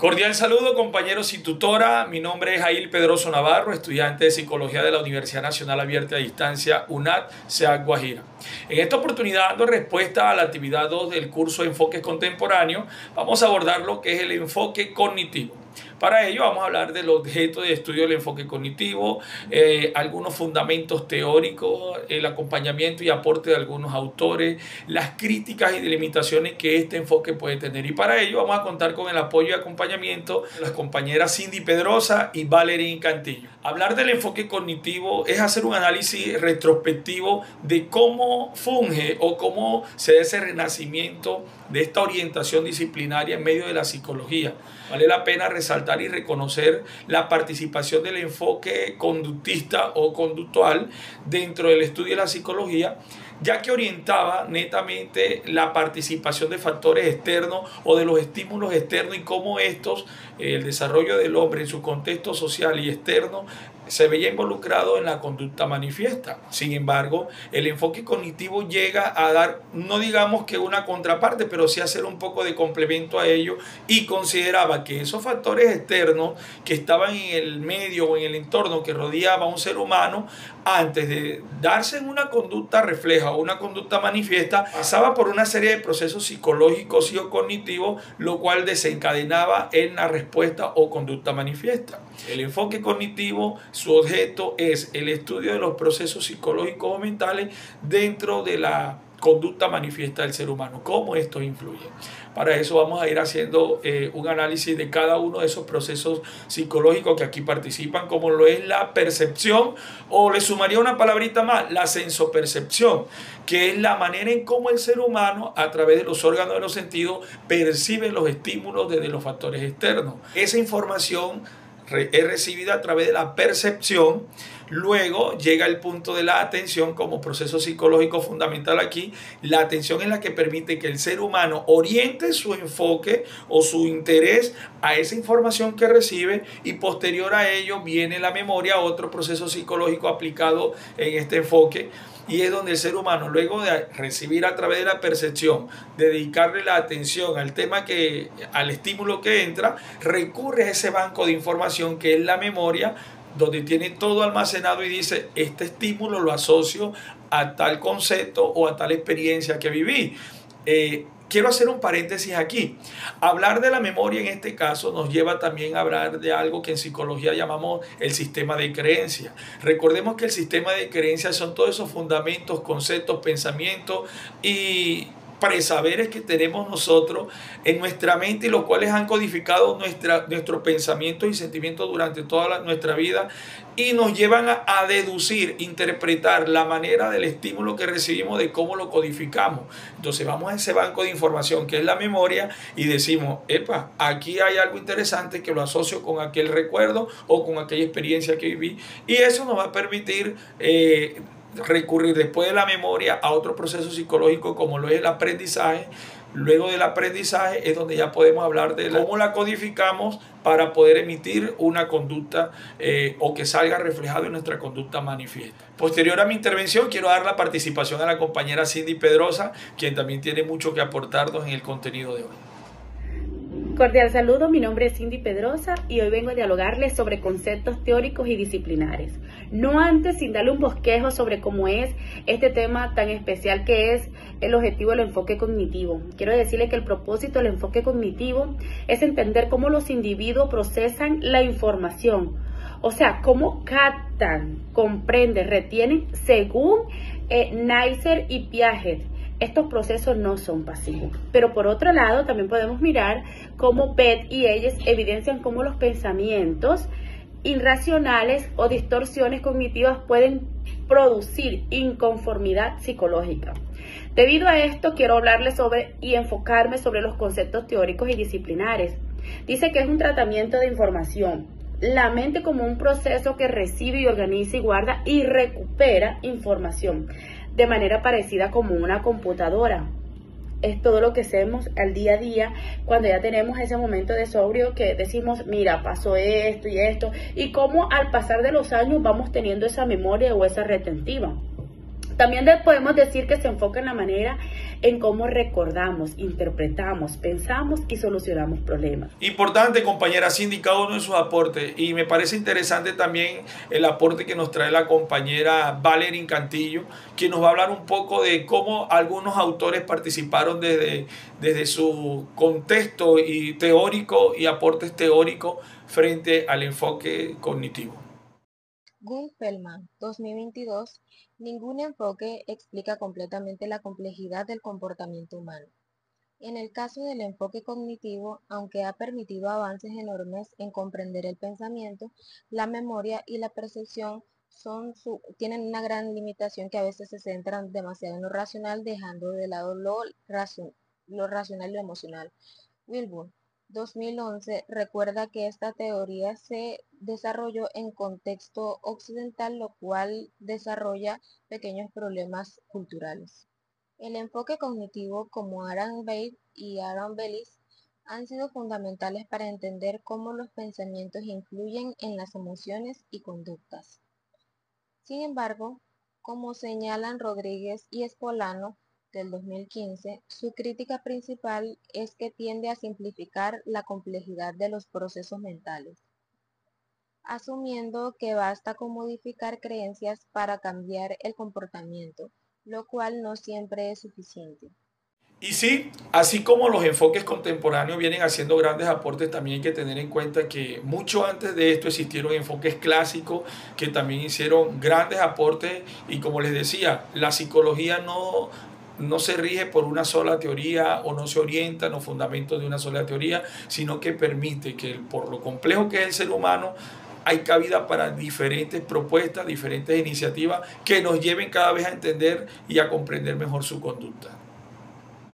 Cordial saludo, compañeros y tutora. Mi nombre es Jair Pedroso Navarro, estudiante de Psicología de la Universidad Nacional Abierta a Distancia, UNAD, SEAD Guajira. En esta oportunidad, dando respuesta a la actividad 2 del curso de Enfoques Contemporáneos, vamos a abordar lo que es el enfoque cognitivo. Para ello vamos a hablar del objeto de estudio del enfoque cognitivo, algunos fundamentos teóricos, el acompañamiento y aporte de algunos autores, las críticas y delimitaciones que este enfoque puede tener. Y para ello vamos a contar con el apoyo y acompañamiento de las compañeras Cindy Pedrosa y Valerie Cantillo. Hablar del enfoque cognitivo es hacer un análisis retrospectivo de cómo funge o cómo se da ese renacimiento de esta orientación disciplinaria en medio de la psicología. Vale la pena resaltar y reconocer la participación del enfoque conductista o conductual dentro del estudio de la psicología, ya que orientaba netamente la participación de factores externos o de los estímulos externos y cómo estos, el desarrollo del hombre en su contexto social y externo, se veía involucrado en la conducta manifiesta. Sin embargo, el enfoque cognitivo llega a dar, no digamos que una contraparte, pero sí hacer un poco de complemento a ello, y consideraba que esos factores externos que estaban en el medio o en el entorno que rodeaba a un ser humano, antes de darse en una conducta refleja o una conducta manifiesta, pasaba por una serie de procesos psicológicos y o cognitivos, lo cual desencadenaba en la respuesta o conducta manifiesta. El enfoque cognitivo, su objeto es el estudio de los procesos psicológicos o mentales dentro de la conducta manifiesta del ser humano, cómo estos influyen. Para eso vamos a ir haciendo un análisis de cada uno de esos procesos psicológicos que aquí participan, como lo es la percepción, o le sumaría una palabrita más, la sensopercepción, que es la manera en cómo el ser humano, a través de los órganos de los sentidos, percibe los estímulos desde los factores externos. Esa información es recibida a través de la percepción. Luego llega el punto de la atención como proceso psicológico fundamental aquí. La atención es la que permite que el ser humano oriente su enfoque o su interés a esa información que recibe, y posterior a ello viene la memoria, otro proceso psicológico aplicado en este enfoque. Y es donde el ser humano, luego de recibir a través de la percepción, dedicarle la atención al tema al estímulo que entra, recurre a ese banco de información que es la memoria, donde tiene todo almacenado y dice: este estímulo lo asocio a tal concepto o a tal experiencia que viví. Quiero hacer un paréntesis aquí. Hablar de la memoria en este caso nos lleva también a hablar de algo que en psicología llamamos el sistema de creencias. Recordemos que el sistema de creencias son todos esos fundamentos, conceptos, pensamientos y presaberes que tenemos nosotros en nuestra mente, y los cuales han codificado nuestros pensamientos y sentimientos durante toda nuestra vida, y nos llevan a deducir, interpretar la manera del estímulo que recibimos, de cómo lo codificamos. Entonces vamos a ese banco de información que es la memoria y decimos: epa, aquí hay algo interesante que lo asocio con aquel recuerdo o con aquella experiencia que viví, y eso nos va a permitir recurrir después de la memoria a otro proceso psicológico como lo es el aprendizaje. Luego del aprendizaje es donde ya podemos hablar de cómo la codificamos para poder emitir una conducta o que salga reflejado en nuestra conducta manifiesta. Posterior a mi intervención, quiero dar la participación a la compañera Cindy Pedrosa, quien también tiene mucho que aportarnos en el contenido de hoy. Cordial saludo, mi nombre es Cindy Pedrosa y hoy vengo a dialogarles sobre conceptos teóricos y disciplinares. No antes sin darle un bosquejo sobre cómo es este tema tan especial que es el objetivo del enfoque cognitivo. Quiero decirles que el propósito del enfoque cognitivo es entender cómo los individuos procesan la información, o sea, cómo captan, comprenden, retienen según Neisser y Piaget. Estos procesos no son pasivos. Pero por otro lado, también podemos mirar cómo Beth y ellos evidencian cómo los pensamientos irracionales o distorsiones cognitivas pueden producir inconformidad psicológica. Debido a esto, quiero hablarles sobre y enfocarme sobre los conceptos teóricos y disciplinares. Dice que es un tratamiento de información. La mente como un proceso que recibe y organiza y guarda y recupera información de manera parecida como una computadora. Es todo lo que hacemos al día a día cuando ya tenemos ese momento de sobrio que decimos: mira, pasó esto y esto, y cómo al pasar de los años vamos teniendo esa memoria o esa retentiva. También podemos decir que se enfoca en la manera en cómo recordamos, interpretamos, pensamos y solucionamos problemas. Importante, compañera Cindy, cada uno de sus aportes. Y me parece interesante también el aporte que nos trae la compañera Valerie Cantillo, quien nos va a hablar un poco de cómo algunos autores participaron desde su contexto y teórico y aportes teóricos frente al enfoque cognitivo. Gun Feldman, 2022, ningún enfoque explica completamente la complejidad del comportamiento humano. En el caso del enfoque cognitivo, aunque ha permitido avances enormes en comprender el pensamiento, la memoria y la percepción tienen una gran limitación, que a veces se centran demasiado en lo racional, dejando de lado lo racional y lo emocional. Wilbur, 2011, recuerda que esta teoría se desarrolló en contexto occidental, lo cual desarrolla pequeños problemas culturales. El enfoque cognitivo, como Aram Beit y Aaron Bellis, han sido fundamentales para entender cómo los pensamientos influyen en las emociones y conductas. Sin embargo, como señalan Rodríguez y Espolano, del 2015, su crítica principal es que tiende a simplificar la complejidad de los procesos mentales, asumiendo que basta con modificar creencias para cambiar el comportamiento, lo cual no siempre es suficiente. Y sí, así como los enfoques contemporáneos vienen haciendo grandes aportes, también hay que tener en cuenta que mucho antes de esto existieron enfoques clásicos que también hicieron grandes aportes, y como les decía, la psicología no se rige por una sola teoría o no se orienta en los fundamentos de una sola teoría, sino que permite que por lo complejo que es el ser humano, hay cabida para diferentes propuestas, diferentes iniciativas que nos lleven cada vez a entender y a comprender mejor su conducta.